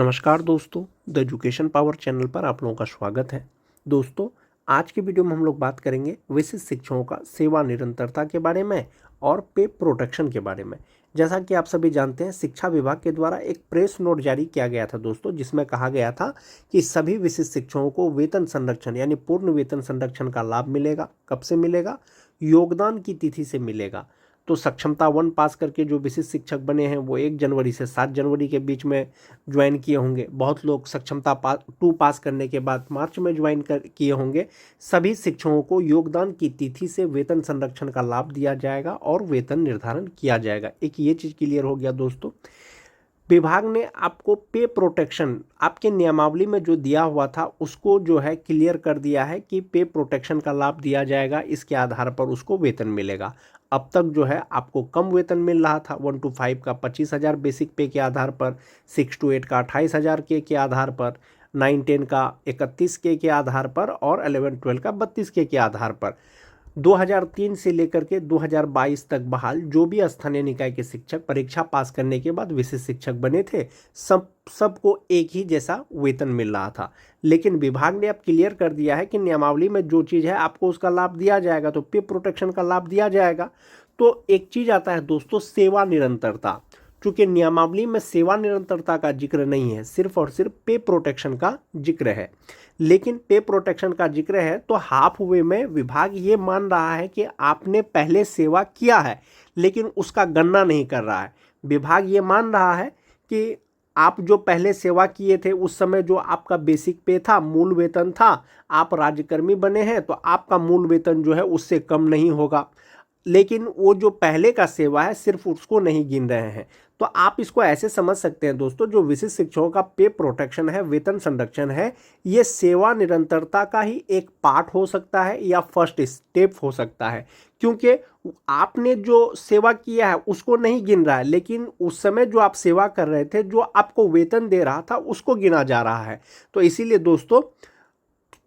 नमस्कार दोस्तों, the education power channel पर आप लोगों का स्वागत है। दोस्तों, आज की वीडियो में हम लोग बात करेंगे विशिष्ट शिक्षकों का सेवा निरंतरता के बारे में और पे प्रोटेक्शन के बारे में। जैसा कि आप सभी जानते हैं, शिक्षा विभाग के द्वारा एक प्रेस नोट जारी किया गया था दोस्तों, जिसमें कहा गया था कि सभी विशिष्ट शिक्षकों को वेतन संरक्षण यानी पूर्ण वेतन संरक्षण का लाभ मिलेगा। कब से मिलेगा? योगदान की तिथि से मिलेगा। तो सक्षमता 1 पास करके जो विशिष्ट शिक्षक बने हैं वो 1 जनवरी से 7 जनवरी के बीच में ज्वाइन किए होंगे। बहुत लोग सक्षमता 2 पास करने के बाद मार्च में ज्वाइन किए होंगे। सभी शिक्षकों को योगदान की तिथि से वेतन संरक्षण का लाभ दिया जाएगा और वेतन निर्धारण किया जाएगा। एक ये चीज़ क्लियर हो गया दोस्तों। विभाग ने आपको पे प्रोटेक्शन आपके नियमावली में जो दिया हुआ था उसको जो है क्लियर कर दिया है कि पे प्रोटेक्शन का लाभ दिया जाएगा, इसके आधार पर उसको वेतन मिलेगा। अब तक जो है आपको कम वेतन मिल रहा था। 1 to 5 का 25,000 बेसिक पे के आधार पर, 6 to 8 का 28,000 के आधार पर, 9-10 का 31 के आधार पर और 11-12 का 32 के आधार पर 2003 से लेकर के 2022 तक बहाल जो भी स्थानीय निकाय के शिक्षक परीक्षा पास करने के बाद विशिष्ट शिक्षक बने थे, सबको एक ही जैसा वेतन मिल रहा था। लेकिन विभाग ने अब क्लियर कर दिया है कि नियमावली में जो चीज़ है आपको उसका लाभ दिया जाएगा, तो पे प्रोटेक्शन का लाभ दिया जाएगा। तो एक चीज़ आता है दोस्तों, सेवा निरंतरता। चूँकि नियमावली में सेवा निरंतरता का जिक्र नहीं है, सिर्फ और सिर्फ पे प्रोटेक्शन का जिक्र है। लेकिन पे प्रोटेक्शन का जिक्र है तो हाफ वे में विभाग ये मान रहा है कि आपने पहले सेवा किया है लेकिन उसका गणना नहीं कर रहा है। विभाग ये मान रहा है कि आप जो पहले सेवा किए थे उस समय जो आपका बेसिक पे था, मूल वेतन था, आप राज्यकर्मी बने हैं तो आपका मूल वेतन जो है उससे कम नहीं होगा। लेकिन वो जो पहले का सेवा है सिर्फ उसको नहीं गिन रहे हैं। तो आप इसको ऐसे समझ सकते हैं दोस्तों, जो विशिष्ट शिक्षकों का पे प्रोटेक्शन है, वेतन संरक्षण है, ये सेवा निरंतरता का ही एक पार्ट हो सकता है या फर्स्ट स्टेप हो सकता है। क्योंकि आपने जो सेवा किया है उसको नहीं गिन रहा है, लेकिन उस समय जो आप सेवा कर रहे थे, जो आपको वेतन दे रहा था, उसको गिना जा रहा है। तो इसीलिए दोस्तों,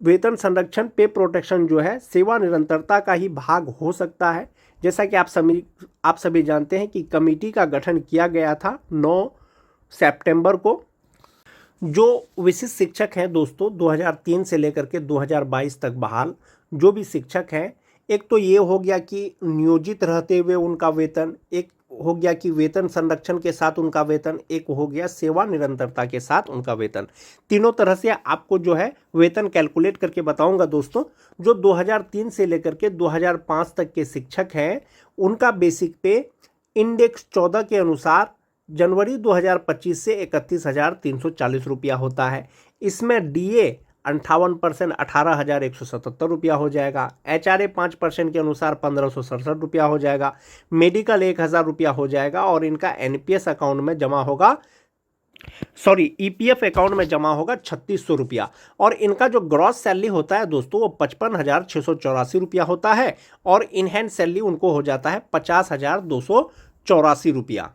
वेतन संरक्षण पे प्रोटेक्शन जो है सेवा निरंतरता का ही भाग हो सकता है। जैसा कि आप सभी जानते हैं कि कमेटी का गठन किया गया था 9 सितंबर को। जो विशिष्ट शिक्षक हैं दोस्तों, 2003 से लेकर के 2022 तक बहाल जो भी शिक्षक हैं, एक तो ये हो गया कि नियोजित रहते हुए उनका वेतन, एक हो गया कि वेतन संरक्षण के साथ उनका वेतन, एक हो गया सेवा निरंतरता के साथ उनका वेतन। तीनों तरह से आपको जो है वेतन कैलकुलेट करके बताऊंगा दोस्तों। जो 2003 से लेकर के 2005 तक के शिक्षक हैं, उनका बेसिक पे इंडेक्स 14 के अनुसार जनवरी 2025 से 31,340 रुपया होता है। इसमें डीए 58% 18,177 रुपया हो जाएगा। एचआरए 5% के अनुसार 1,567 रुपया हो जाएगा। मेडिकल 1,000 रुपया हो जाएगा और इनका एनपीएस अकाउंट में जमा होगा, ईपीएफ अकाउंट में जमा होगा 3,600 रुपया। और इनका जो ग्रॉस सैलरी होता है दोस्तों वो 55,684 रुपया होता है और इन हैंड सैलरी उनको हो जाता है 50,284 रुपया।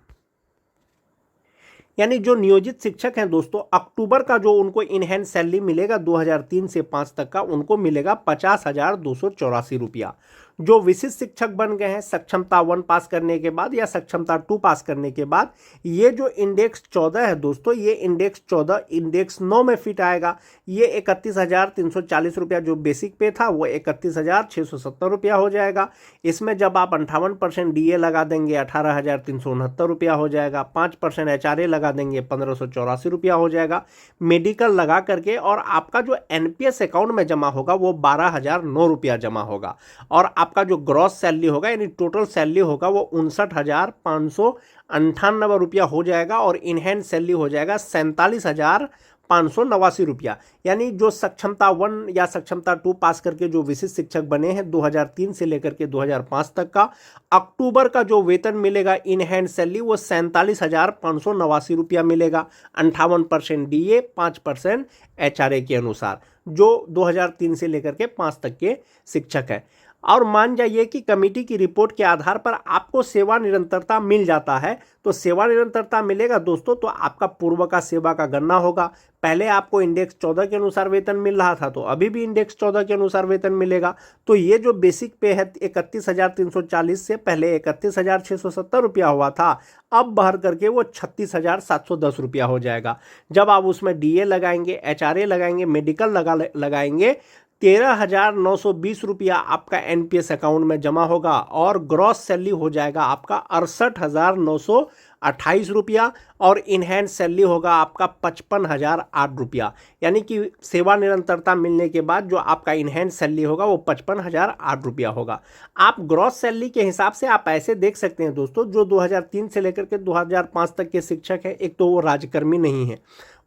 यानी जो नियोजित शिक्षक हैं दोस्तों, अक्टूबर का जो उनको इन हैंड सैलरी मिलेगा 2003 से 5 तक का, उनको मिलेगा 50,284 रुपया। जो विशिष्ट शिक्षक बन गए हैं सक्षमता 1 पास करने के बाद या सक्षमता 2 पास करने के बाद, ये जो इंडेक्स 14 है दोस्तों, ये इंडेक्स 14 इंडेक्स 9 में फिट आएगा। ये 31,340 रुपया जो बेसिक पे था वो 31,670 रुपया हो जाएगा। इसमें जब आप 58% डीए लगा देंगे 18,369 रुपया हो जाएगा। 5% एचआरए लगा देंगे 1,584 रुपया हो जाएगा। मेडिकल लगा करके और आपका जो एनपीएस अकाउंट में जमा होगा वो 12,009 रुपया जमा होगा। और आपका जो ग्रॉस सैलरी होगा यानी टोटल सैलरी होगा वो 59,598 रुपया हो जाएगा और इन हैंड सैलरी हो जाएगा 47,589 रुपया। यानी जो सक्षमता 1 या सक्षमता 2 पास करके जो विशिष्ट शिक्षक बने हैं 2003 से लेकर के 2005 तक का, अक्टूबर का जो वेतन मिलेगा इन हैंड सैलरी वो 47,589 रुपया मिलेगा। 58% डीए, 5% एचआरए के अनुसार, जो 2003 से लेकर के 5 तक के शिक्षक हैं। और मान जाइए कि कमेटी की रिपोर्ट के आधार पर आपको सेवा निरंतरता मिल जाता है, तो सेवा निरंतरता मिलेगा दोस्तों तो आपका पूर्व का सेवा का गणना होगा। पहले आपको इंडेक्स 14 के अनुसार वेतन मिल रहा था, तो अभी भी इंडेक्स 14 के अनुसार वेतन मिलेगा। तो ये जो बेसिक पे है 31,340 से पहले 31,670 रुपया हुआ था, अब बढ़ करके वो 36,710 रुपया हो जाएगा। जब आप उसमें डीए लगाएंगे, एचआरए लगाएंगे, मेडिकल लगाएंगे, 13,920 रुपया आपका एनपीएस अकाउंट में जमा होगा और ग्रॉस सैलरी हो जाएगा आपका 68,928 रुपया और इनहैंड सैलरी होगा आपका 55,008 रुपया। यानी कि सेवा निरंतरता मिलने के बाद जो आपका इनहैंड सैलरी होगा वो 55,008 रुपया होगा। आप ग्रॉस सैलरी के हिसाब से आप ऐसे देख सकते हैं दोस्तों, जो 2003 से लेकर के 2005 तक के शिक्षक हैं, एक तो वो राज्यकर्मी नहीं है,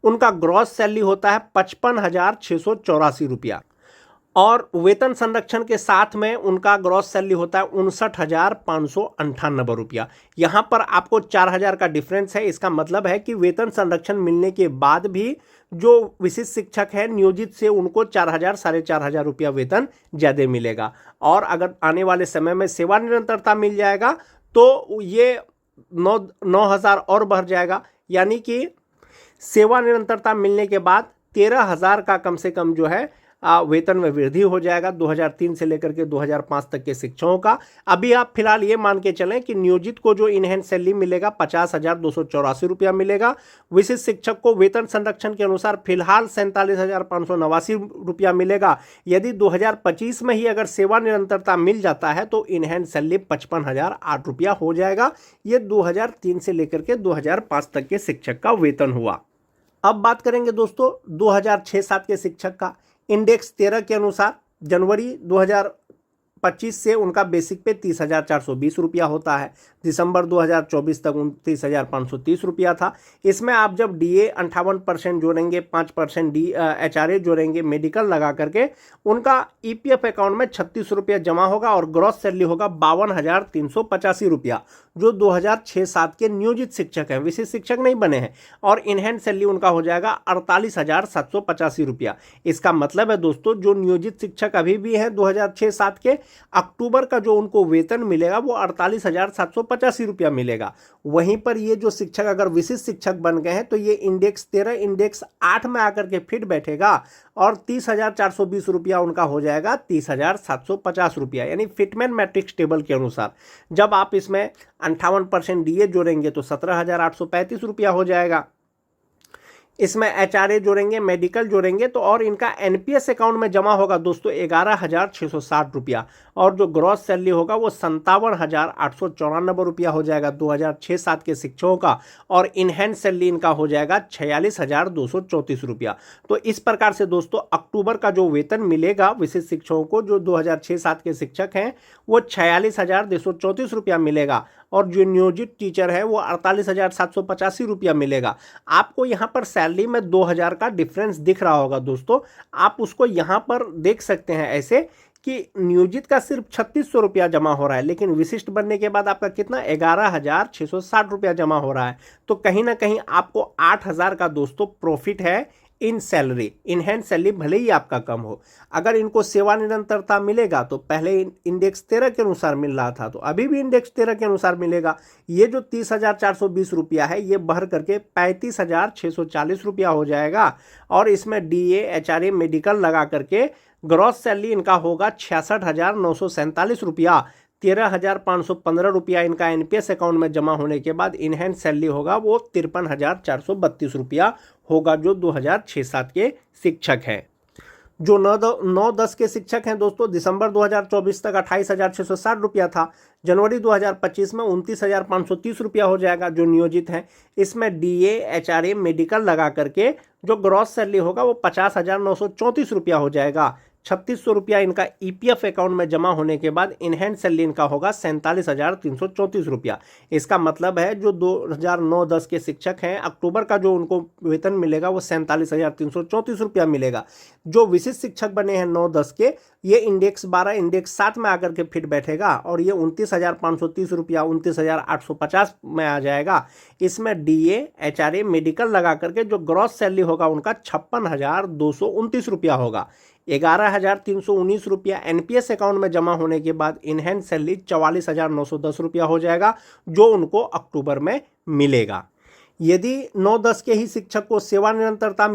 उनका ग्रॉस सैलरी होता है 55,684 रुपया और वेतन संरक्षण के साथ में उनका ग्रॉस सैलरी होता है 59,598 रुपया। यहाँ पर आपको 4,000 का डिफरेंस है। इसका मतलब है कि वेतन संरक्षण मिलने के बाद भी जो विशिष्ट शिक्षक है नियोजित से उनको 4,000 4,500 रुपया वेतन ज़्यादा मिलेगा। और अगर आने वाले समय में सेवा निरंतरता मिल जाएगा तो ये 9,000 और बढ़ जाएगा। यानी कि सेवा निरंतरता मिलने के बाद 13,000 का कम से कम जो है वेतन में वृद्धि हो जाएगा 2003 से लेकर के 2005 तक के शिक्षकों का। अभी आप फिलहाल ये मान के चलें कि नियोजित को जो इनहैंड सैलरी मिलेगा 50,284 रुपया मिलेगा। विशिष्ट शिक्षक को वेतन संरक्षण के अनुसार फिलहाल 47,589 रुपया मिलेगा। यदि 2025 में ही अगर सेवा निरंतरता मिल जाता है तो इनहैंड सैलरी 55,008 रुपया हो जाएगा। ये 2003 से लेकर के 2005 तक के शिक्षक का वेतन हुआ। अब बात करेंगे दोस्तों 2006-07 के शिक्षक का। इंडेक्स 13 के अनुसार जनवरी 2025 से उनका बेसिक पे 30,420 रुपया होता है। दिसंबर 2024 तक 29,530 रुपया था। इसमें आप जब डीए 58% जोड़ेंगे, 5% एचआरए जोड़ेंगे, मेडिकल लगा करके उनका ईपीएफ अकाउंट में 36 रुपया जमा होगा और ग्रॉस सैलरी होगा 52,385 रुपया, जो 2006-07 के नियोजित शिक्षक हैं, विशिष्ट शिक्षक नहीं बने हैं। और इनहैंड सैलरी उनका हो जाएगा 48,785 रुपया। इसका मतलब है दोस्तों जो नियोजित शिक्षक अभी भी हैं 2006-07 के, अक्टूबर का जो उनको वेतन मिलेगा वो 48,785 रुपया मिलेगा। वहीं पर ये जो शिक्षक अगर विशिष्ट शिक्षक बन गए हैं तो ये इंडेक्स 13 इंडेक्स 8 में आकर के फिट बैठेगा और 30,420 रुपया उनका हो जाएगा 30,750 रुपया, यानी फिटमैन मैट्रिक्स टेबल के अनुसार। जब आप इसमें 58% डीए जोड़ेंगे तो 17,835 रुपया हो जाएगा। इसमें एचआरए जोड़ेंगे, मेडिकल जोड़ेंगे तो और इनका एनपीएस अकाउंट में जमा होगा दोस्तों 11,660 रुपया और जो ग्रॉस सैलरी होगा वो 57,894 रुपया हो जाएगा 2006-07 के शिक्षकों का। और इनहैंड सैलरी इनका हो जाएगा 46,234 रुपया। तो इस प्रकार से दोस्तों अक्टूबर का जो वेतन मिलेगा विशिष्ट शिक्षकों को जो 2006-07 के शिक्षक हैं वो 46,234 रुपया मिलेगा और जो नियोजित टीचर है वो 48,785 रुपया मिलेगा। आपको यहाँ पर सैलरी में 2,000 का डिफरेंस दिख रहा होगा दोस्तों। आप उसको यहाँ पर देख सकते हैं ऐसे कि नियोजित का सिर्फ 3,600 रुपया जमा हो रहा है, लेकिन विशिष्ट बनने के बाद आपका कितना 11,660 रुपया जमा हो रहा है। तो कहीं ना कहीं आपको 8,000 का दोस्तों प्रॉफिट है इन सैलरी। इनहैंड सैलरी भले ही आपका कम हो, अगर इनको सेवा निरंतरता मिलेगा तो पहले इंडेक्स 13 के अनुसार मिल रहा था तो अभी भी इंडेक्स 13 के अनुसार मिलेगा। ये जो 30,420 रुपया है ये बढ़ करके 35,640 रुपया हो जाएगा और इसमें डीए एचआरए मेडिकल लगा करके ग्रॉस सैलरी इनका होगा 66,947 रुपया। 13,515 रुपया इनका एनपीएस अकाउंट में जमा होने के बाद इनहैंड सैलरी होगा वो 53,432 रुपया होगा, जो 2006-07 के शिक्षक हैं। जो 9-10 के शिक्षक हैं दोस्तों, दिसंबर 2024 तक 28,660 रुपया था। जनवरी 2025 में 29,530 रुपया हो जाएगा जो नियोजित हैं। इसमें डीए एचआरए मेडिकल लगा करके जो ग्रॉस सैलरी होगा वो 50,934 रुपया हो जाएगा। 3,600 रुपया इनका ईपीएफ अकाउंट में जमा होने के बाद इनहैंड सैलरी इनका होगा 47,334 रुपया। इसका मतलब है जो 2009-10 के शिक्षक हैं अक्टूबर का जो उनको वेतन मिलेगा वो 47,334 रुपया मिलेगा। जो विशिष्ट शिक्षक बने हैं 9-10 के, ये इंडेक्स 12 इंडेक्स 7 में आकर के फिट बैठेगा और ये 29,530 रुपया 29,850 में आ जाएगा। इसमें डीए एचआरए मेडिकल लगा करके जो ग्रॉस सैलरी होगा उनका 56,229 रुपया होगा। 11,319 रुपया एनपीएस अकाउंट में जमा होने के बाद इनहैंड सैलरी 44,910 रुपया हो जाएगा, जो उनको अक्टूबर में मिलेगा। यदि 9-10 के ही शिक्षक को सेवा निरंतरता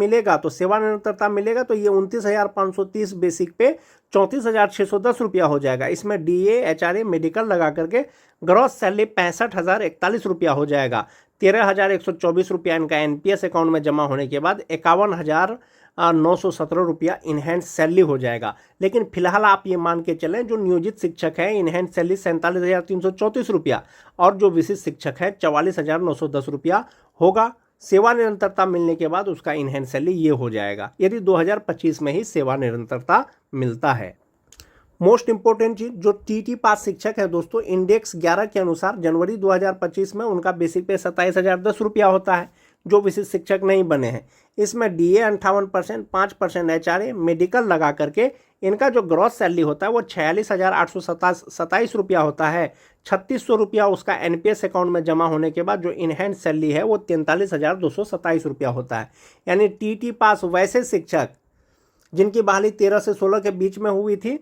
मिलेगा तो ये 29,530 बेसिक पे 34,610 रुपया हो जाएगा। इसमें डीए एचआरए मेडिकल लगा करके ग्रॉस सैलरी 65,041 रुपया हो जाएगा। 13,124 रुपया इनका एनपीएस अकाउंट में जमा होने के बाद 51,917 रुपया इनहैंड सैलरी हो जाएगा। लेकिन फिलहाल आप ये मान के चलें, जो नियोजित शिक्षक है इनहैंड सैलरी 47,334 रुपया और जो विशिष्ट शिक्षक है 44,910 रुपया होगा। सेवा निरंतरता मिलने के बाद उसका इनहैंड सैलरी ये हो जाएगा, यदि 2025 में ही सेवा निरंतरता मिलता है। मोस्ट इंपॉर्टेंट चीज, जो टीटी पास शिक्षक है दोस्तों, इंडेक्स 11 के अनुसार जनवरी 2025 में उनका बेसिक पे 27,010 रुपया होता है, जो विशिष्ट शिक्षक नहीं बने हैं। इसमें डीए 58%, 5% एचआरए मेडिकल लगा करके इनका जो ग्रॉस सैलरी होता है वो 46,827 रुपया होता है। 3,600 रुपया उसका एनपीएस अकाउंट में जमा होने के बाद जो इनहैंड सैलरी है वो 43,227 रुपया होता है। यानी टीटी पास वैसे शिक्षक जिनकी बहाली 13 से 16 के बीच में हुई थी,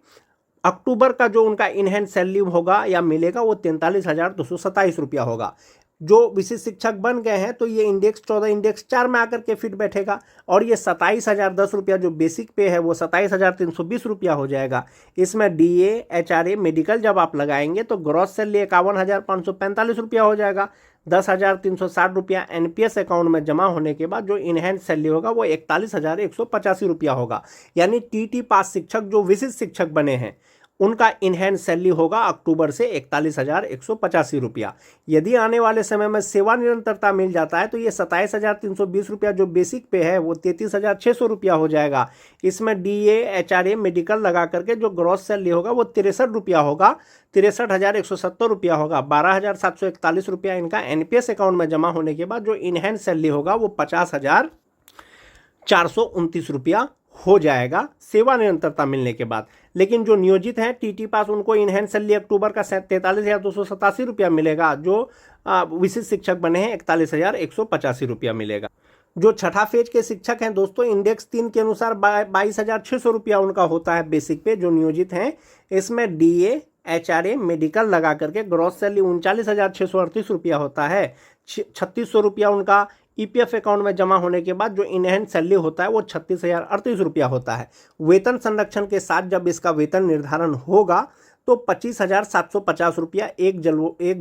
अक्टूबर का जो उनका इनहैंड सैलरी होगा या मिलेगा वो 43,227 रुपया होगा। जो विशिष्ट शिक्षक बन गए हैं तो ये इंडेक्स 14 इंडेक्स 4 में आकर के फिट बैठेगा और ये 27,010 रुपया जो बेसिक पे है वो 27,320 रुपया हो जाएगा। इसमें डीए एचआरए मेडिकल जब आप लगाएंगे तो ग्रॉस सैलरी 51,545 रुपया हो जाएगा। 10,360 रुपया एनपीएस अकाउंट में जमा होने के बाद जो इनहैंड सैलरी होगा वो 41,185 रुपया होगा। यानी टीटी पास शिक्षक जो विशिष्ट शिक्षक बने हैं उनका इनहैंड सैलरी होगा अक्टूबर से 41,185 रुपया। यदि आने वाले समय में सेवा निरंतरता मिल जाता है तो ये 27,320 रुपया जो बेसिक पे है वो 33,600 रुपया हो जाएगा। इसमें डीए एचआरए मेडिकल लगा करके जो ग्रॉस सैलरी होगा वो 63 रुपया होगा, 63,170 रुपया होगा। 12,741 रुपया इनका एनपीएस अकाउंट में जमा होने के बाद जो इनहैंड सैलरी होगा वो 50,429 रुपया हो जाएगा सेवा निरंतरता मिलने के बाद। लेकिन जो नियोजित हैं टीटी पास उनको इनहैंड सैलरी अक्टूबर का 43,287 रुपया मिलेगा। जो विशिष्ट शिक्षक बने हैं 41,185 रुपया मिलेगा। जो छठा फेज के शिक्षक हैं दोस्तों, इंडेक्स 3 के अनुसार 22,600 रुपया उनका होता है बेसिक पे जो नियोजित हैं। इसमें डीए एचआरए मेडिकल लगा करके ग्रॉस सैलरी 39,638 रुपया होता है। 3,600 रुपया उनका ईपीएफ अकाउंट में जमा होने के बाद जो इनहैंड सैलरी होता है वो 36,038 रुपया होता है। वेतन संरक्षण के साथ जब इसका वेतन निर्धारण होगा तो 25,750 रुपया 1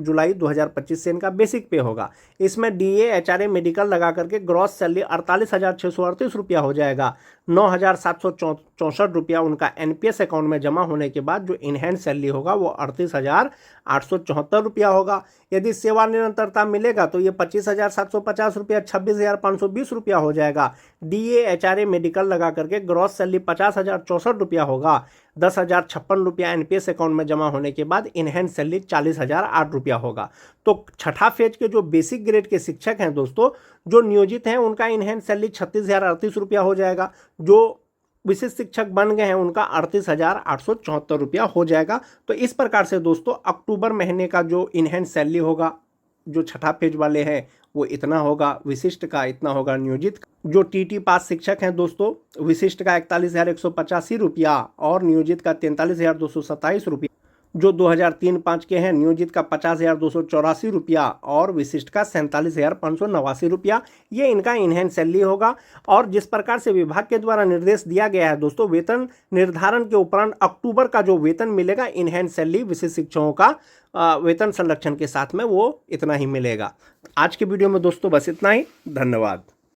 जुलाई 2025 से इनका बेसिक पे होगा। इसमें डीए एचआरए मेडिकल लगा करके ग्रॉस सैलरी 48,638 रुपया हो जाएगा। 9,764 रुपया उनका एनपीएस अकाउंट में जमा होने के बाद जो इनहैंड सैलरी होगा वो 38,874 रुपया होगा। यदि सेवा निरंतरता मिलेगा तो ये 25,750 रुपया 26,520 रुपया हो जाएगा। डीए एचआरए मेडिकल लगा करके ग्रॉस सैलरी 50,064 रुपया होगा। 10,056 रुपया एनपीएस अकाउंट में जमा होने के बाद इनहैंड सैलरी 40,008 रुपया होगा। तो छठा फेज के जो बेसिक ग्रेड के शिक्षक हैं दोस्तों, जो नियोजित हैं उनका इनहैंड सैलरी 36,038 रुपया हो जाएगा। जो विशिष्ट शिक्षक बन गए हैं उनका 38,874 रुपया हो जाएगा। तो इस प्रकार से दोस्तों अक्टूबर महीने का जो इनहैंड सैलरी होगा जो छठा पेज वाले हैं वो इतना होगा, विशिष्ट का इतना होगा, नियोजित जो टीटी पास शिक्षक हैं दोस्तों, विशिष्ट का 41,185 रुपया और नियोजित का 43,227 रुपया। जो 2003-5 के हैं नियोजित का 50,284 रुपया और विशिष्ट का 47,589 रुपया। ये इनका इनहैंड सैलरी होगा। और जिस प्रकार से विभाग के द्वारा निर्देश दिया गया है दोस्तों, वेतन निर्धारण के उपरांत अक्टूबर का जो वेतन मिलेगा इनहैंड सैलरी विशिष्ट शिक्षकों का वेतन संरक्षण के साथ में वो इतना ही मिलेगा। आज के वीडियो में दोस्तों बस इतना ही। धन्यवाद।